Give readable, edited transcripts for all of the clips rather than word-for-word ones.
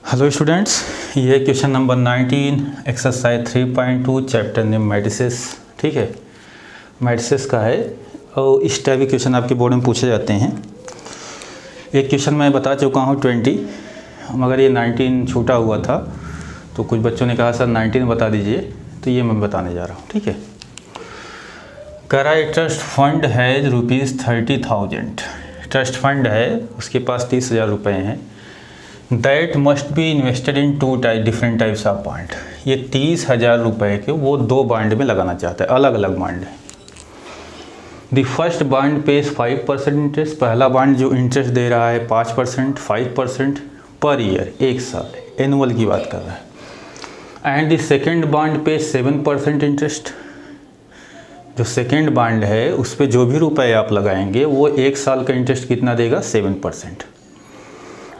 Hello students, ये question number 19 exercise 3.2 chapter name matrices. ठीक है, मेडिसिस का है और इस टाइप के क्वेश्चन आपके बोर्ड में पूछे जाते हैं। एक क्वेश्चन मैं बता चुका हूँ 20, मगर ये 19 छूटा हुआ था तो कुछ बच्चों ने कहा सर 19 बता दीजिए, तो ये मैं बताने जा रहा हूँ। ठीक है, करा ट्रस्ट फंड है ₹30,000। ट्रस्ट फंड है, उसके पास 30,000 रुपये हैं। That must be invested in different types of bond. ये 30,000 रुपये के वो दो बॉन्ड में लगाना चाहता है, अलग अलग बॉन्ड है। The first bond page 5% interest. पहला बॉन्ड जो इंटरेस्ट दे रहा है 5%, 5% पर ईयर, एक साल, एनुअल की बात कर रहा है। And the second bond page 7% interest. जो सेकेंड बॉन्ड है उस पर जो भी रुपए आप लगाएंगे वो एक साल का इंटरेस्ट कितना देगा, 7%।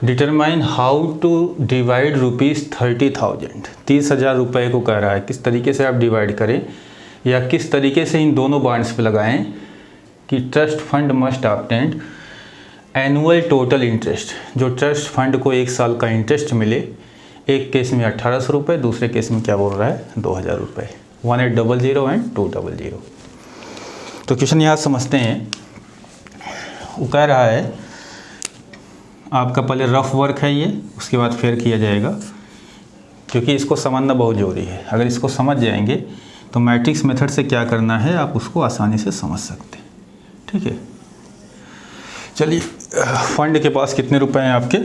Determine how to divide ₹30,000। 30,000 रुपये को कह रहा है किस तरीके से आप डिवाइड करें या किस तरीके से इन दोनों बॉन्ड्स पे लगाएं कि trust fund must obtain annual total interest. जो ट्रस्ट फंड को एक साल का इंटरेस्ट मिले, एक केस में 1,800 रुपये, दूसरे केस में क्या बोल रहा है 2,000 रुपये। 1800 एंड 200। तो क्वेश्चन यहाँ समझते हैं। वो कह रहा है आपका पहले रफ वर्क है ये, उसके बाद फेयर किया जाएगा, क्योंकि इसको समझना बहुत ज़रूरी है। अगर इसको समझ जाएंगे तो मैट्रिक्स मेथड से क्या करना है आप उसको आसानी से समझ सकते हैं। ठीक है, चलिए, फंड के पास कितने रुपए हैं आपके,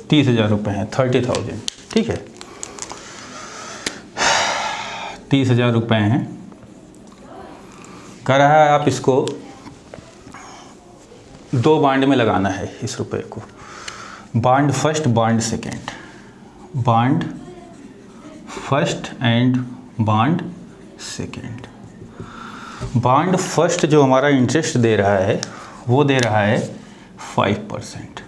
30,000 रुपये हैं, 30,000। ठीक है, 30,000 रुपये हैं। कह रहा है आप इसको दो बॉन्ड में लगाना है इस रुपए को। Bond first, bond second. Bond first and bond second. Bond first जो हमारा इंटरेस्ट दे रहा है वो दे रहा है 5%,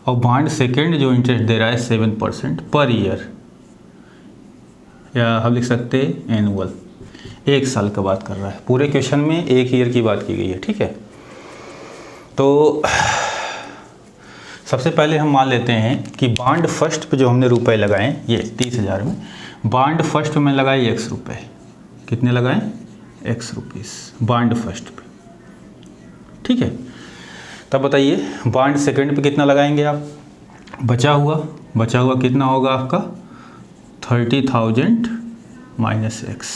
और बॉन्ड सेकेंड जो इंटरेस्ट दे रहा है 7% पर ईयर, या हम लिख सकते हैं एनुअल। एक साल का बात कर रहा है, पूरे क्वेश्चन में एक ईयर की बात की गई है। ठीक है, तो सबसे पहले हम मान लेते हैं कि बॉन्ड फर्स्ट पे जो हमने रुपए लगाए, ये 30,000 में, बॉन्ड फर्स्ट में लगाए X रुपये। कितने लगाए, X रुपीस बॉन्ड फर्स्ट पे। ठीक है, तब बताइए बॉन्ड सेकंड पे कितना लगाएंगे आप। बचा हुआ कितना होगा आपका 30,000 माइनस X।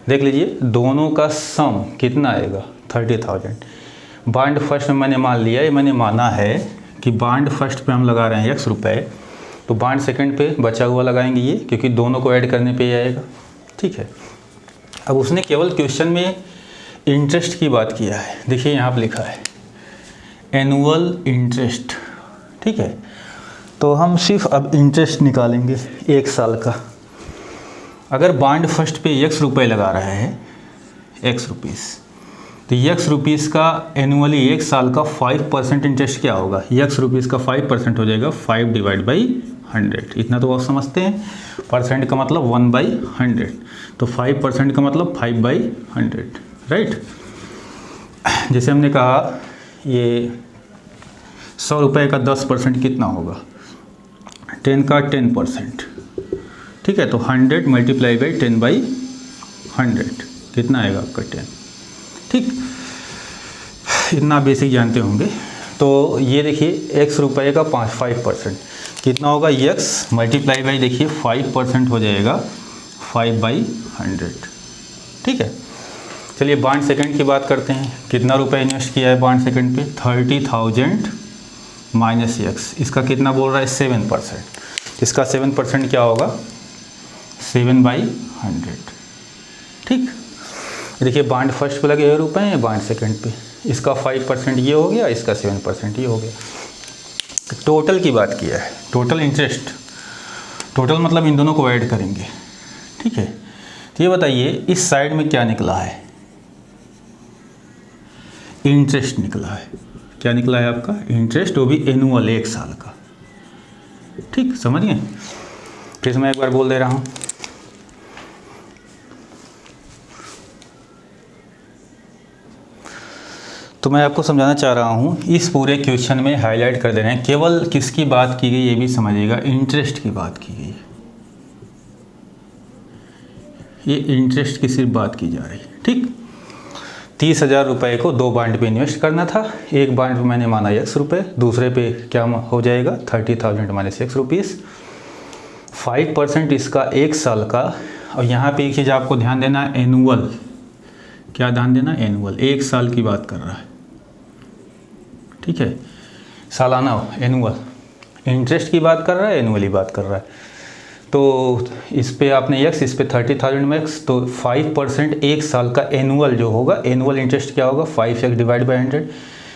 देख लीजिए दोनों का सम कितना आएगा 30,000। बॉन्ड फर्स्ट में मैंने मान लिया, ये मैंने माना है कि बॉन्ड फर्स्ट पे हम लगा रहे हैं X रुपये, तो बॉन्ड सेकंड पे बचा हुआ लगाएंगे ये, क्योंकि दोनों को ऐड करने पे ही आएगा। ठीक है, अब उसने केवल क्वेश्चन में इंटरेस्ट की बात किया है। देखिए यहाँ पर लिखा है एनुअल इंटरेस्ट। ठीक है, तो हम सिर्फ अब इंटरेस्ट निकालेंगे एक साल का। अगर बॉन्ड फर्स्ट पे X रुपये लगा रहा है, X रुपीस, तो X रुपीस का एनुअली एक साल का 5% इंटरेस्ट क्या होगा, X रुपीस का 5% हो जाएगा 5/100। इतना तो आप समझते हैं, परसेंट का मतलब 1/100, तो 5% का मतलब 5/100, राइट। जैसे हमने कहा ये 100 रुपये का 10% कितना होगा, 10 का 10%। ठीक है, तो 100 मल्टीप्लाई बाई 10/100 कितना आएगा आपका 10। ठीक, इतना बेसिक जानते होंगे। तो ये देखिए X रुपये का 5% कितना होगा, X मल्टीप्लाई बाई देखिए 5% हो जाएगा 5/100। ठीक है, चलिए बॉन्ड सेकंड की बात करते हैं। कितना रुपए इन्वेस्ट किया है बॉन्ड सेकंड पे, 30,000 माइनस X। इसका कितना बोल रहा है 7%। इसका 7% क्या होगा 7/100। ठीक, देखिए बॉन्ड फर्स्ट पे लगे हुए रुपए हैं, बॉन्ड सेकंड पे, इसका 5% ये हो गया, इसका 7% ये हो गया। टोटल की बात किया है, टोटल इंटरेस्ट। टोटल मतलब इन दोनों को ऐड करेंगे। ठीक है, तो ये बताइए इस साइड में क्या निकला है, इंटरेस्ट निकला है। क्या निकला है आपका इंटरेस्ट, वो भी एनुअल, एक साल का। ठीक, समझिए, फिर मैं एक बार बोल दे रहा हूँ। तो मैं आपको समझाना चाह रहा हूँ, इस पूरे क्वेश्चन में हाईलाइट कर दे रहे हैं, केवल किसकी बात की गई ये भी समझिएगा, इंटरेस्ट की बात की गई है। ये इंटरेस्ट की सिर्फ बात की जा रही है, ठीक। 30,000 रुपये को 2 बॉन्ड पे इन्वेस्ट करना था। एक बॉन्ड पे मैंने माना x रुपये, दूसरे पे क्या हो जाएगा 30,000 माइनस x रुपीज़। 5% इसका 1 साल का, और यहाँ पे एक चीज़ आपको ध्यान देना, एनुअल, क्या ध्यान देना, एनुअल, 1 साल की बात कर रहा है, ठीक है, सालाना एनुअल, इंटरेस्ट की बात कर रहा है, एनुअली बात कर रहा है। तो इस पे आपने x, इस पे 30,000 में x, तो 5% 1 साल का एनुअल जो होगा, एनुअल इंटरेस्ट क्या होगा 5x डिवाइड बाई 100।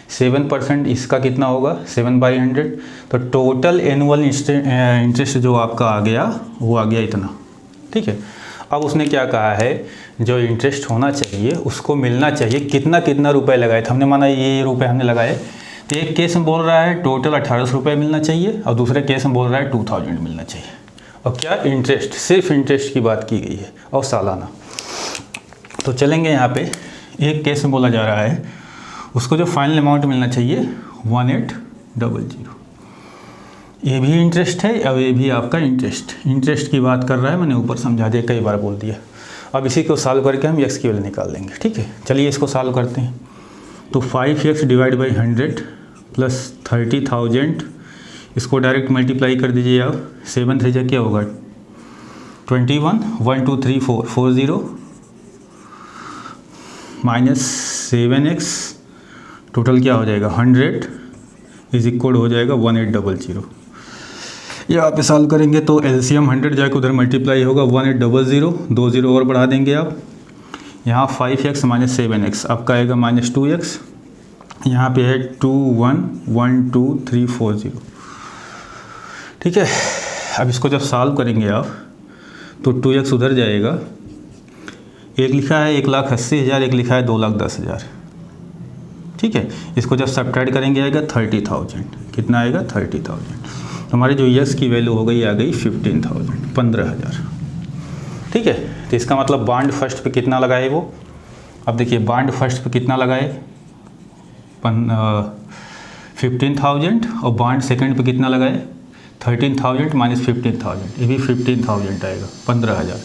7% इसका कितना होगा 7/100। तो टोटल एनुअल इंटरेस्ट जो आपका आ गया वो आ गया इतना, ठीक है। अब उसने क्या कहा है, जो इंटरेस्ट होना चाहिए उसको मिलना चाहिए, कितना कितना रुपए लगाए थे, हमने माना ये रुपए हमने लगाए, तो एक केस में बोल रहा है टोटल 1800 रुपये मिलना चाहिए, और दूसरे केस में बोल रहा है 2000 मिलना चाहिए। और क्या इंटरेस्ट, सिर्फ इंटरेस्ट की बात की गई है और सालाना। तो चलेंगे यहाँ पे, एक केस में बोला जा रहा है उसको जो फाइनल अमाउंट मिलना चाहिए 1800। ये भी इंटरेस्ट है और ये भी आपका इंटरेस्ट की बात कर रहा है, मैंने ऊपर समझा दिया, कई बार बोल दिया। अब इसी को सॉल्व करके हम x की वैल्यू निकाल लेंगे, ठीक है। चलिए इसको सॉल्व करते हैं। तो 5x डिवाइड बाई 100 प्लस 30,000, इसको डायरेक्ट मल्टीप्लाई कर दीजिए आप, 7 3 क्या होगा 21, 1 2 3 4 40 माइनस 7x, टोटल क्या हो जाएगा 100 इज इक्वल हो जाएगा 1800। यहाँ पे सॉल्व करेंगे तो एलसीएम 100 जाके उधर मल्टीप्लाई होगा 1800, 2 0 और बढ़ा देंगे आप। यहाँ 5x माइनस 7x आपका आएगा माइनस 2x, यहाँ पे है 2 1 1 2 3 4 0, ठीक है। अब इसको जब सॉल्व करेंगे आप तो 2x उधर जाएगा, एक लिखा है 1,80,000, एक लिखा है 2,10,000, ठीक है। इसको जब सब्ट्रैक्ट करेंगे आएगा 30,000, कितना आएगा 30,000। हमारी जो यस की वैल्यू हो गई आ गई 15,000, 15,000, ठीक है। तो इसका मतलब बॉन्ड फर्स्ट पे कितना लगाए वो, अब देखिए बॉन्ड फर्स्ट पे कितना लगाए 15,000, और बॉन्ड सेकंड पे कितना लगाए 13,000 माइनस 15,000, ये भी 15,000 आएगा 15,000।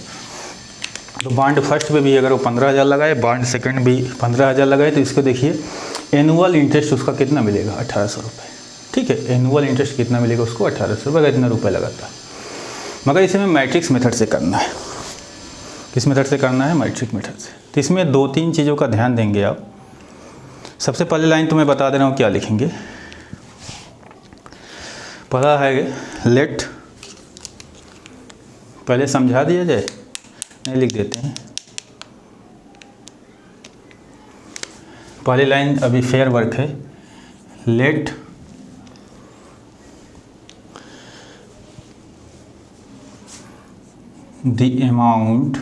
तो बॉन्ड फर्स्ट पे भी अगर वो 15,000 लगाए, बॉन्ड सेकंड भी 15,000 लगाए, तो इसको देखिए एनुअल इंटरेस्ट उसका कितना मिलेगा 1800 रुपये, ठीक है। एनुअल इंटरेस्ट कितना मिलेगा उसको 1800 रुपये का, इतना रुपये लगाता है। मगर इसे में मैट्रिक्स मेथड से करना है, किस मेथड से करना है, मैट्रिक्स मेथड से। तो इसमें 2-3 चीज़ों का ध्यान देंगे आप। सबसे पहले लाइन तो मैं बता दे रहा हूँ क्या लिखेंगे, पता है लेट, पहले समझा दिया जाए, नहीं लिख देते हैं। पहली लाइन अभी फेयर वर्क है, late the amount,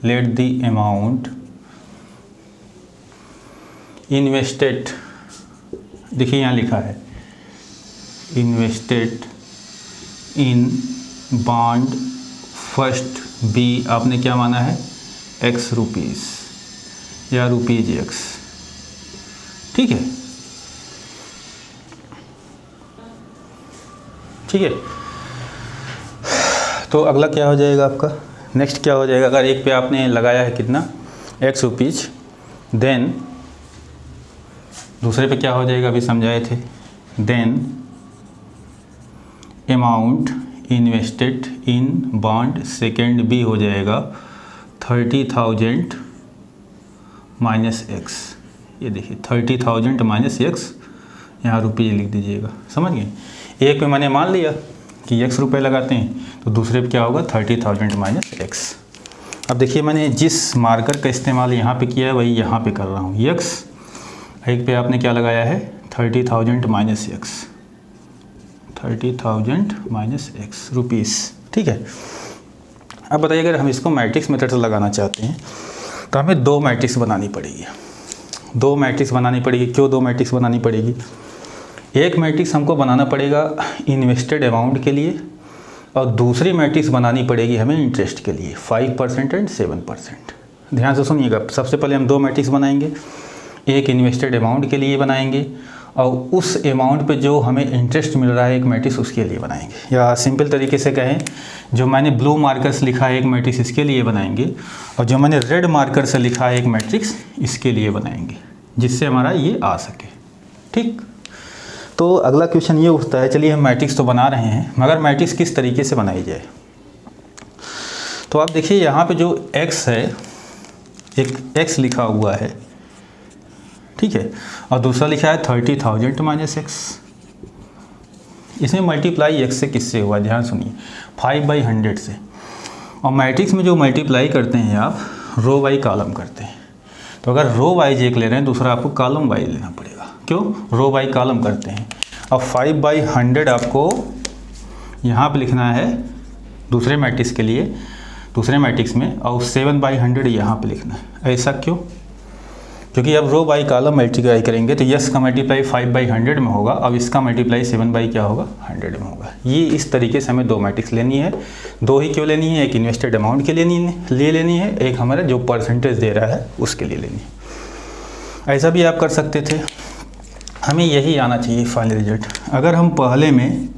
let the amount invested, देखिए यहाँ लिखा है invested in bond first B, आपने क्या माना है x रुपीज़ या रुपीज़ x, ठीक है, ठीक है। तो अगला क्या हो जाएगा आपका, नेक्स्ट क्या हो जाएगा, अगर एक पे आपने लगाया है कितना x रुपीज़, देन दूसरे पे क्या हो जाएगा, अभी समझाए थे, then amount invested in bond second B हो जाएगा 30,000 माइनस x, ये देखिए 30,000 माइनस x, यहाँ रुपये लिख दीजिएगा, समझ गए। एक पे मैंने मान लिया कि x रुपये लगाते हैं, तो दूसरे पे क्या होगा 30,000 माइनस x। अब देखिए मैंने जिस मार्कर का इस्तेमाल यहाँ पे किया है वही यहाँ पे कर रहा हूँ, x, एक पे आपने क्या लगाया है 30,000 minus x, 30,000 minus x rupees, ठीक है। अब बताइए अगर हम इसको मैट्रिक्स मेथड से लगाना चाहते हैं तो हमें 2 मैट्रिक्स बनानी पड़ेगी, 2 मैट्रिक्स बनानी पड़ेगी। क्यों 2 मैट्रिक्स बनानी पड़ेगी, एक मैट्रिक्स हमको बनाना पड़ेगा इन्वेस्टेड अमाउंट के लिए, और दूसरी मैट्रिक्स बनानी पड़ेगी हमें इंटरेस्ट के लिए 5% एंड 7%, ध्यान से सुनिएगा। सबसे पहले हम दो मैट्रिक्स बनाएंगे, एक इन्वेस्टेड अमाउंट के लिए बनाएंगे और उस अमाउंट पे जो हमें इंटरेस्ट मिल रहा है एक मैट्रिक्स उसके लिए बनाएंगे। या सिंपल तरीके से कहें, जो मैंने ब्लू मार्कर से लिखा है एक मैट्रिक्स इसके लिए बनाएंगे और जो मैंने रेड मार्कर से लिखा है एक मैट्रिक्स इसके लिए बनाएंगे, जिससे हमारा ये आ सके। ठीक, तो अगला क्वेश्चन ये उठता है, चलिए हम मैट्रिक्स तो बना रहे हैं मगर मैट्रिक्स किस तरीके से बनाई जाए। तो आप देखिए यहाँ पे जो x है, एक x लिखा हुआ है, ठीक है, और दूसरा लिखा है 30,000 माइनस x। इसमें मल्टीप्लाई x से किससे हुआ, ध्यान सुनिए, 5/100 से। और मैट्रिक्स में जो मल्टीप्लाई करते हैं आप रो बाई कॉलम करते हैं। तो अगर रो वाइज एक ले रहे हैं, दूसरा आपको कॉलम वाइज लेना पड़ेगा। क्यों, रो बाई कॉलम करते हैं। अब 5/100 आपको यहाँ पे लिखना है दूसरे मैट्रिक्स के लिए, दूसरे मैट्रिक्स में, और 7/100 यहाँ पे लिखना है। ऐसा क्यों, क्योंकि अब रो बाई कॉलम मल्टीप्लाई करेंगे तो यस का मल्टीप्लाई 5/100 में होगा, अब इसका मल्टीप्लाई 7 क्या होगा, 100 में होगा। ये इस तरीके से हमें दो मैट्रिक्स लेनी है। दो ही क्यों लेनी है, एक इन्वेस्टेड अमाउंट के लिए ले लेनी है, एक हमारा जो परसेंटेज दे रहा है उसके लिए लेनी है। ऐसा भी आप कर सकते थे, हमें यही आना चाहिए फाइनल रिजल्ट। अगर हम पहले में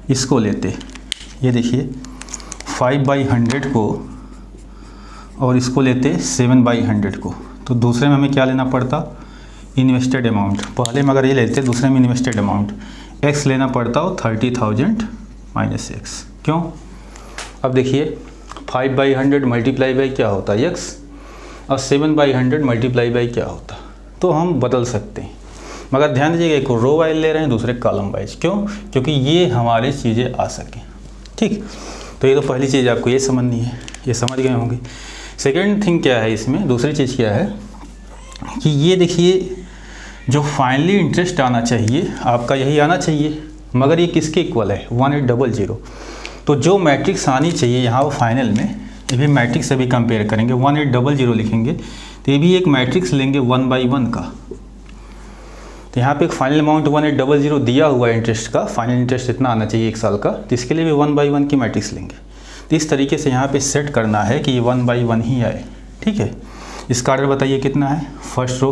इसको लेते, ये देखिए 5/100 को, और इसको लेते 7/100 को, तो दूसरे में हमें क्या लेना पड़ता, इन्वेस्टेड अमाउंट। पहले में अगर ये लेते, दूसरे में इन्वेस्टेड अमाउंट x लेना पड़ता हो 30,000 माइनस x। क्यों, अब देखिए 5/100 मल्टीप्लाई बाई क्या होता है x, और 7/100 मल्टीप्लाई बाई क्या होता, तो हम बदल सकते हैं। मगर ध्यान दीजिएगा, एक रो वाइज ले रहे हैं, दूसरे कॉलम वाइज। क्यों, क्योंकि ये हमारी चीज़ें आ सकें। ठीक, तो ये तो पहली चीज़ आपको ये समझनी है, ये समझ गए होंगे। सेकेंड थिंग क्या है इसमें, दूसरी चीज़ क्या है कि ये देखिए जो फाइनली इंटरेस्ट आना चाहिए आपका यही आना चाहिए, मगर ये किसके इक्वल है, 1800। तो जो मैट्रिक्स आनी चाहिए यहाँ वो फाइनल में, ये भी मैट्रिक्स से भी कंपेयर करेंगे, 1800 लिखेंगे तो ये भी एक मैट्रिक्स लेंगे 1/1 का। तो यहाँ पे एक फाइनल अमाउंट 1800 दिया हुआ है इंटरेस्ट का, फाइनल इंटरेस्ट इतना आना चाहिए 1 साल का, तो इसके लिए भी 1/1 की मैट्रिक्स लेंगे। तो इस तरीके से यहाँ पे सेट करना है कि ये 1/1 ही आए। ठीक है, इसका ऑर्डर बताइए कितना है। First row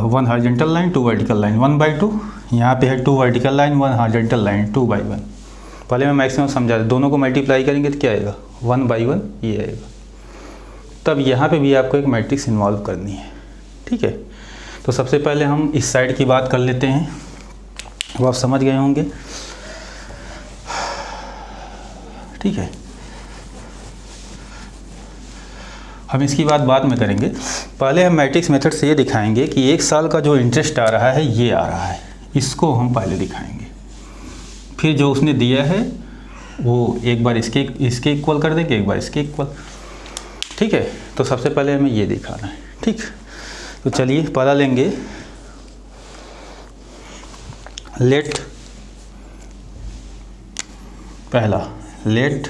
1 horizontal line 2 vertical line 1/2, यहाँ पे है 2 वर्टिकल लाइन 1 हॉरिजॉन्टल लाइन 2/1। पहले मैं मैक्सिमम समझा, दोनों को मल्टीप्लाई करेंगे तो क्या आएगा, 1/1 ये आएगा। तब यहाँ पे भी आपको एक मैट्रिक्स इन्वॉल्व करनी है। ठीक है, तो सबसे पहले हम इस साइड की बात कर लेते हैं, वो आप समझ गए होंगे। ठीक है, हम इसकी बात बाद में करेंगे। पहले हम मैट्रिक्स मेथड से ये दिखाएंगे कि 1 साल का जो इंटरेस्ट आ रहा है ये आ रहा है, इसको हम पहले दिखाएंगे। फिर जो उसने दिया है वो एक बार इसके इक्वल कर देंगे, एक बार इसके इक्वल। ठीक है, तो सबसे पहले हमें ये दिखाना है। ठीक, तो चलिए पहला लेंगे, let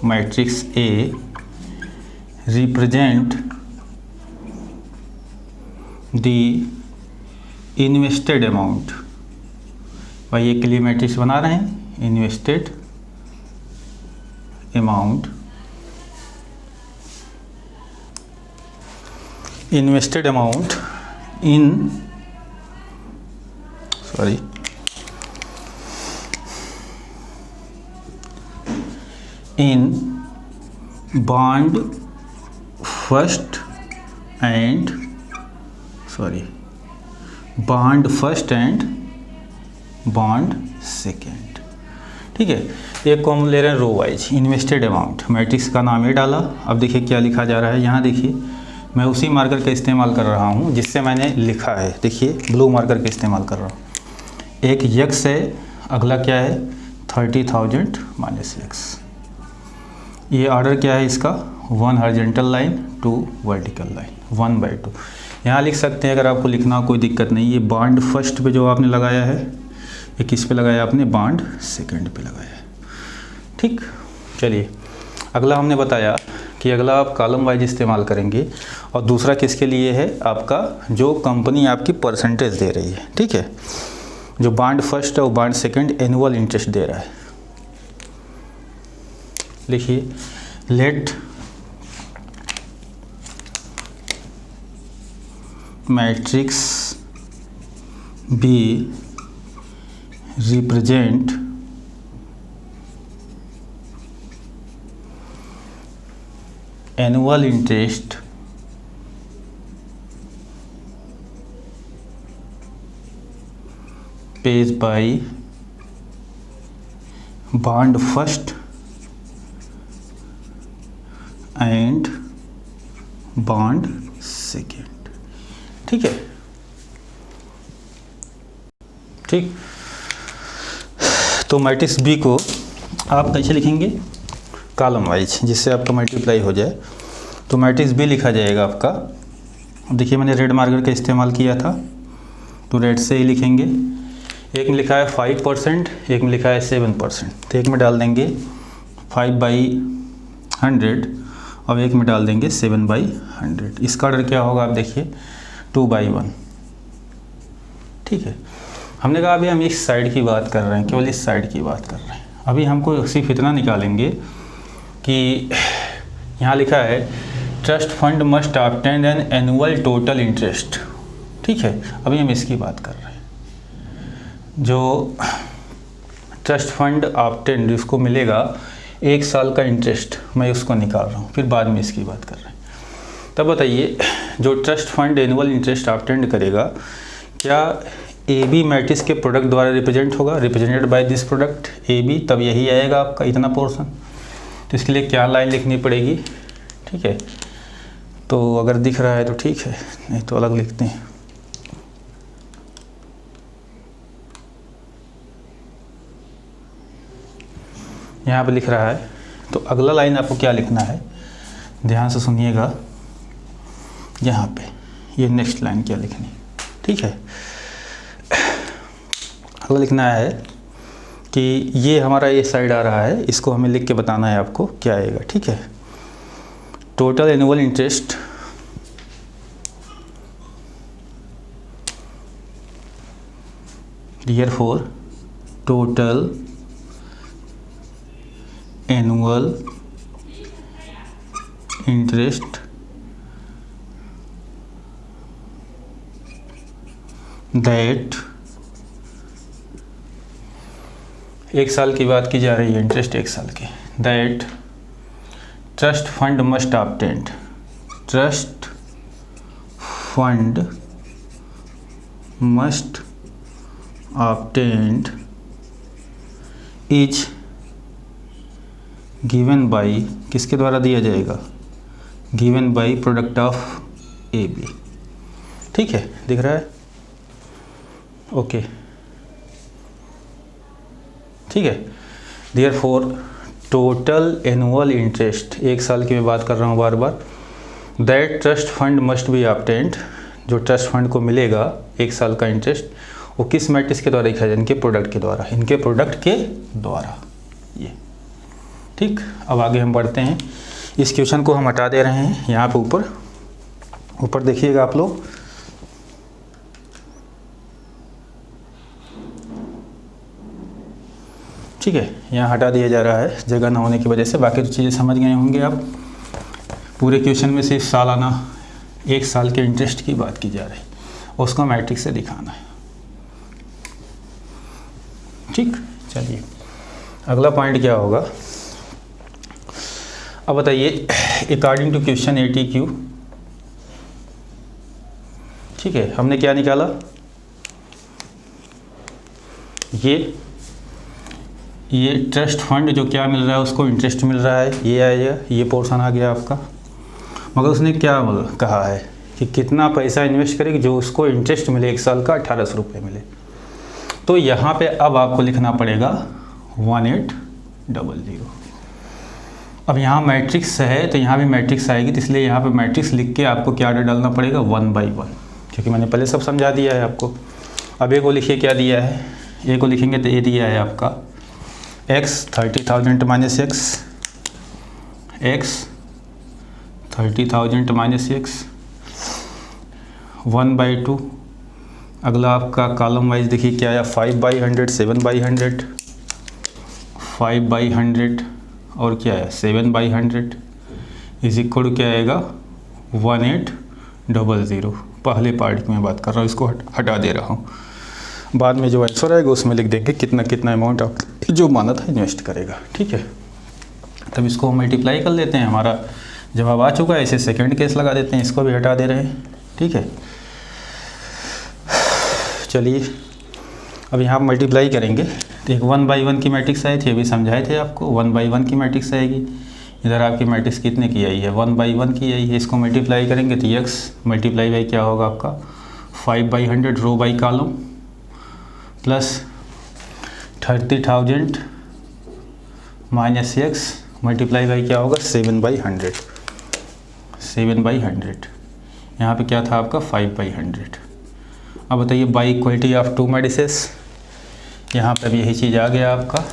matrix A represent the invested amount. भाई एक के लिए मैट्रिक्स बना रहे हैं, invested amount, in bond first and bond second. ठीक है, एक को हम ले रहे हैं row wise, invested amount, matrix का नाम ये डाला। अब देखिए क्या लिखा जा रहा है, यहाँ देखिए मैं उसी मार्कर का इस्तेमाल कर रहा हूँ जिससे मैंने लिखा है। देखिए ब्लू मार्कर का इस्तेमाल कर रहा हूँ। एक x है, अगला क्या है 30,000 माइनस x। ये ऑर्डर क्या है इसका, 1 हॉरिजॉन्टल लाइन 2 वर्टिकल लाइन 1/2। यहाँ लिख सकते हैं अगर आपको लिखना कोई दिक्कत नहीं। ये बॉन्ड फर्स्ट पे जो आपने लगाया है, ये किस पे लगाया आपने, बॉन्ड सेकंड पे लगाया है। ठीक, चलिए अगला हमने बताया कि अगला आप कॉलम वाइज इस्तेमाल करेंगे, और दूसरा किसके लिए है, आपका जो कंपनी आपकी परसेंटेज दे रही है। ठीक है, जो बॉन्ड फर्स्ट और बॉन्ड सेकंड एनुअल इंटरेस्ट दे रहा है। लिखिए let matrix B represent annual interest paid by bond first and bond second. ठीक है, ठीक। तो मैट्रिक्स बी को आप कैसे लिखेंगे? कॉलम वाइज, जिससे आपका मल्टीप्लाई हो जाए। तो मैट्रिक्स बी लिखा जाएगा आपका। अब देखिए मैंने रेड मार्कर का इस्तेमाल किया था, तो रेड से ही लिखेंगे। एक में लिखा है 5%, एक में लिखा है 7%। तो एक में डाल देंगे 5/100 और एक में डाल देंगे 7/100। इसका ऑर्डर क्या होगा आप देखिए, 2/1। ठीक है, हमने कहा अभी हम इस साइड की बात कर रहे हैं, केवल इस साइड की बात कर रहे हैं। अभी हमको सिर्फ इतना निकालेंगे कि यहाँ लिखा है trust fund must obtain an annual total interest. ठीक है, अभी हम इसकी बात कर रहे हैं। जो ट्रस्ट फंड ऑब्टेन जिसको मिलेगा 1 साल का इंटरेस्ट, मैं उसको निकाल रहा हूँ, फिर बाद में इसकी बात कर रहे हैं। तब बताइए, जो trust fund annual interest obtain करेगा, क्या ए बी मैट्रिक्स के प्रोडक्ट द्वारा रिप्रेजेंट होगा, represented by this product A B, तब यही आएगा आपका इतना पोर्शन। तो इसके लिए क्या लाइन लिखनी पड़ेगी? ठीक है, तो अगर दिख रहा है तो ठीक है, नहीं तो अलग लिखते हैं। यहाँ पे लिख रहा है, तो अगला लाइन आपको क्या लिखना है, ध्यान से सुनिएगा। यहाँ पे ये नेक्स्ट लाइन क्या लिखनी, ठीक है। अगला लिखना है कि ये हमारा ये साइड आ रहा है, इसको हमें लिख के बताना है आपको क्या आएगा। ठीक है, total annual interest therefore total annual interest that 1 साल की बात की जा रही है, इंटरेस्ट 1 साल की, that trust fund must obtain, trust fund must obtained is given by, किसके द्वारा दिया जाएगा, given by product of AB। ठीक है, दिख रहा है? ओके, ठीक है। therefore total annual interest, 1 साल की मैं बात कर रहा हूँ बार बार, that trust fund must be obtained, जो ट्रस्ट फंड को मिलेगा 1 साल का इंटरेस्ट, वो किस मैट्रिक्स के द्वारा लिखा जाए, इनके प्रोडक्ट के द्वारा, इनके प्रोडक्ट के द्वारा ये। ठीक, अब आगे हम बढ़ते हैं। इस क्वेश्चन को हम हटा दे रहे हैं। यहाँ पे ऊपर देखिएगा आप लोग, ठीक है, यहाँ हटा दिया जा रहा है जगह ना होने की वजह से। बाकी तो चीज़ें समझ गए होंगे आप। पूरे क्वेश्चन में सिर्फ सालाना 1 साल के इंटरेस्ट की बात की जा रही है, उसको मैट्रिक्स से दिखाना है। ठीक, चलिए अगला पॉइंट क्या होगा, अब बताइए। अकॉर्डिंग टू क्वेश्चन 80Q, ठीक है, हमने क्या निकाला, ये ट्रस्ट फंड जो क्या मिल रहा है उसको इंटरेस्ट मिल रहा है, ये आएगा, ये पोर्शन आ गया आपका। मगर उसने क्या कहा है कि कितना पैसा इन्वेस्ट करेगी जो उसको इंटरेस्ट मिले 1 साल का 1800 रुपये मिले। तो यहाँ पे अब आपको लिखना पड़ेगा 1800। अब यहाँ मैट्रिक्स है तो यहाँ भी मैट्रिक्स आएगी, तो इसलिए यहाँ पे मैट्रिक्स लिख के आपको क्या डालना पड़ेगा, 1/1, क्योंकि मैंने पहले सब समझा दिया है आपको। अब ए को लिखिए क्या दिया है, ए को लिखेंगे तो ए दिया है आपका x 30,000 minus x 30,000 minus x 1/2। अगला आपका कॉलम वाइज देखिए क्या आया, 5/100, 7/100, 5/100, और क्या है 7/100 इज इक्वल टू क्या आएगा 1800। पहले पार्ट की मैं बात कर रहा हूँ, इसको हटा दे रहा हूँ। बाद में जो आंसर आएगा उसमें लिख देंगे कितना कितना अमाउंट आप जो माना था इन्वेस्ट करेगा, ठीक है। तब इसको मल्टीप्लाई कर लेते हैं, हमारा जवाब आ चुका है। इसे सेकंड केस लगा देते हैं, इसको भी हटा दे रहे हैं, ठीक है। चलिए अब यहाँ मल्टीप्लाई करेंगे तो एक 1/1 की मैट्रिक्स आई थी, अभी समझाए थे आपको 1/1 की मैट्रिक्स आएगी। इधर आपकी मैट्रिक्स कितने की आई है 1/1 की आई है। इसको मल्टीप्लाई करेंगे तो x मल्टीप्लाई बाई क्या होगा आपका 5/100 row by column plus 30,000 minus x multiply by क्या होगा 7/100। 7/100 यहाँ पे क्या था आपका 5/100। अब बताइए by equality of to matrices, यहाँ पे भी यही चीज़ आ गया आपका,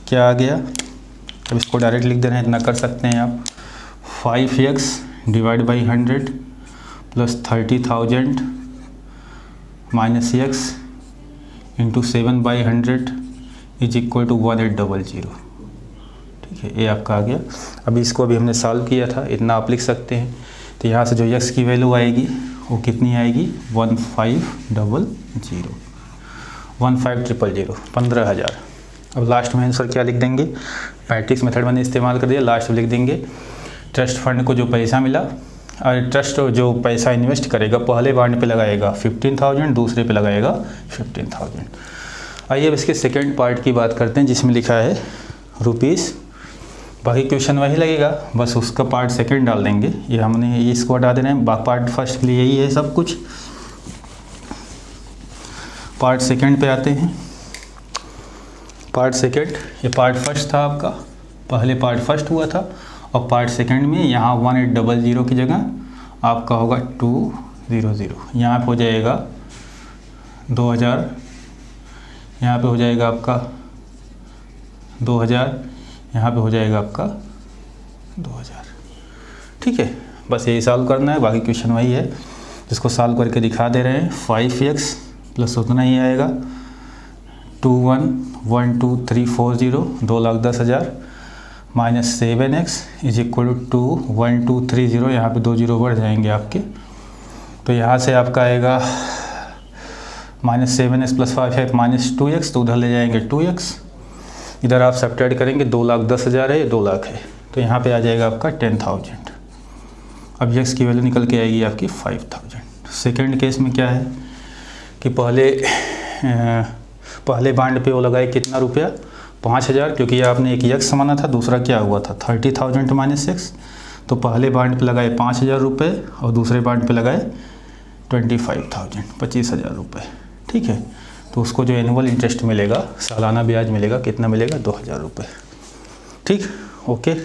क्या आ गया। अब इसको डायरेक्ट लिख देना है, इतना कर सकते हैं आप 5x divide by 100 plus 30,000 minus x into 7/100 is equal to 1800, ठीक है। ये आपका आ गया। अभी इसको अभी हमने सॉल्व किया था, इतना आप लिख सकते हैं। तो यहाँ से जो x की वैल्यू आएगी वो कितनी आएगी 1500 15,000 15,000। अब लास्ट में आंसर क्या लिख देंगे, मैट्रिक्स मेथड मैंने इस्तेमाल कर दिया, लास्ट में लिख देंगे ट्रस्ट फंड को जो पैसा मिला और ट्रस्ट जो पैसा इन्वेस्ट करेगा पहले बॉन्ड पे लगाएगा 15,000, दूसरे पे लगाएगा 15,000। आइए अब इसके सेकंड पार्ट की बात करते हैं जिसमें लिखा है रुपीज़। बाकी क्वेश्चन वही लगेगा, बस उसका पार्ट सेकंड डाल देंगे। ये हमने इसको हटा देना है, बाकी पार्ट फर्स्ट के लिए यही है सब कुछ। पार्ट सेकंड पे आते हैं। पार्ट सेकंड, ये पार्ट फर्स्ट था आपका, पहले पार्ट फर्स्ट हुआ था और पार्ट सेकंड में यहाँ 1800 की जगह आपका होगा 200। यहाँ पे हो जाएगा 2000, यहाँ पे हो जाएगा आपका 2000, यहाँ पे हो जाएगा आपका 2000, ठीक है। बस यही सॉल्व करना है, बाकी क्वेश्चन वही है जिसको सॉल्व करके दिखा दे रहे हैं। 5x प्लस उतना ही आएगा 2112,340 2,10,000 minus 7x is equal to 1230, यहाँ पे 2 जीरो बढ़ जाएंगे आपके। तो यहाँ से आपका आएगा -7x plus 5x minus 2x, तो उधर ले जाएंगे 2x, इधर आप सब्ट्रैक्ट करेंगे 2,10,000 है, 2 लाख है, तो यहाँ पे आ जाएगा आपका 10,000। अब x की वैल्यू निकल के आएगी आपकी 5,000। सेकेंड केस में क्या है कि पहले बांड पे वो लगाए कितना रुपया 5,000, क्योंकि आपने एक x माना था, दूसरा क्या हुआ था 30,000 माइनस x, तो पहले बांड पे लगाए 5,000 रुपये और दूसरे बांड पे लगाए 25,000 रुपये, ठीक है। तो उसको जो एनुअल इंटरेस्ट मिलेगा, सालाना ब्याज मिलेगा, कितना मिलेगा 2,000 रुपये, ठीक, ओके।